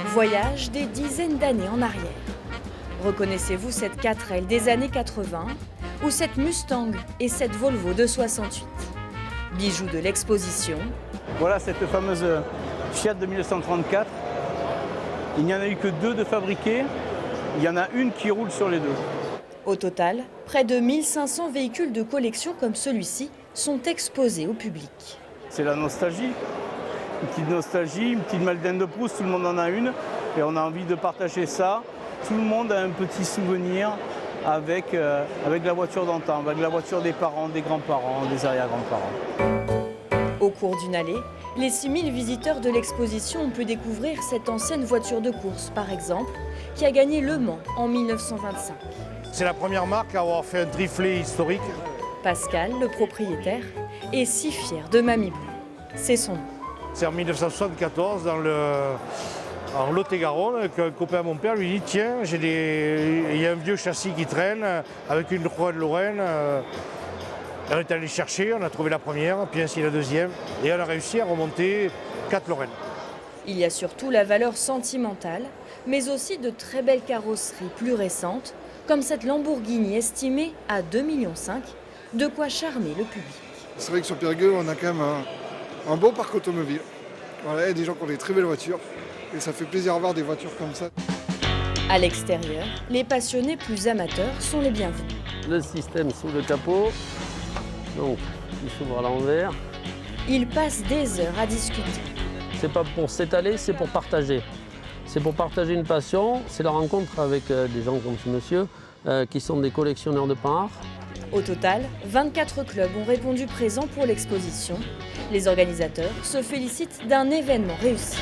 Voyage des dizaines d'années en arrière. Reconnaissez-vous cette 4L des années 80 ou cette Mustang et cette Volvo de 68? Bijoux de l'exposition. Voilà cette fameuse Fiat de 1934. Il n'y en a eu que 2 de fabriquées. Il y en a une qui roule sur les 2. Au total, près de 1500 véhicules de collection comme celui-ci sont exposés au public. C'est la nostalgie. Une petite nostalgie, une petite Madeleine de Proust, tout le monde en a une. Et on a envie de partager ça. Tout le monde a un petit souvenir avec la voiture d'antan, avec la voiture des parents, des grands-parents, des arrière-grands-parents. Au cours d'une allée, les 6000 visiteurs de l'exposition ont pu découvrir cette ancienne voiture de course, par exemple, qui a gagné Le Mans en 1925. C'est la première marque à avoir fait un triflet historique. Pascal, le propriétaire, est si fier de Mamie Blue. C'est son nom. C'est en 1974, en Lot-et-Garonne, qu'un copain à mon père lui dit « Tiens, il y a un vieux châssis qui traîne avec une croix de Lorraine. » On est allé chercher, on a trouvé la première, puis ainsi la deuxième, et on a réussi à remonter 4 Lorraine. Il y a surtout la valeur sentimentale, mais aussi de très belles carrosseries plus récentes, comme cette Lamborghini estimée à 2,5 millions, de quoi charmer le public. C'est vrai que sur Périgueux, on a quand même un beau parc automobile. Voilà, il y a des gens qui ont des très belles voitures, et ça fait plaisir de voir des voitures comme ça. À l'extérieur, les passionnés plus amateurs sont les bienvenus. Le système sous le capot, donc il s'ouvre à l'envers. Ils passent des heures à discuter. C'est pas pour s'étaler, c'est pour partager. C'est pour partager une passion, c'est la rencontre avec des gens comme ce monsieur, qui sont des collectionneurs de parts. Au total, 24 clubs ont répondu présents pour l'exposition. Les organisateurs se félicitent d'un événement réussi.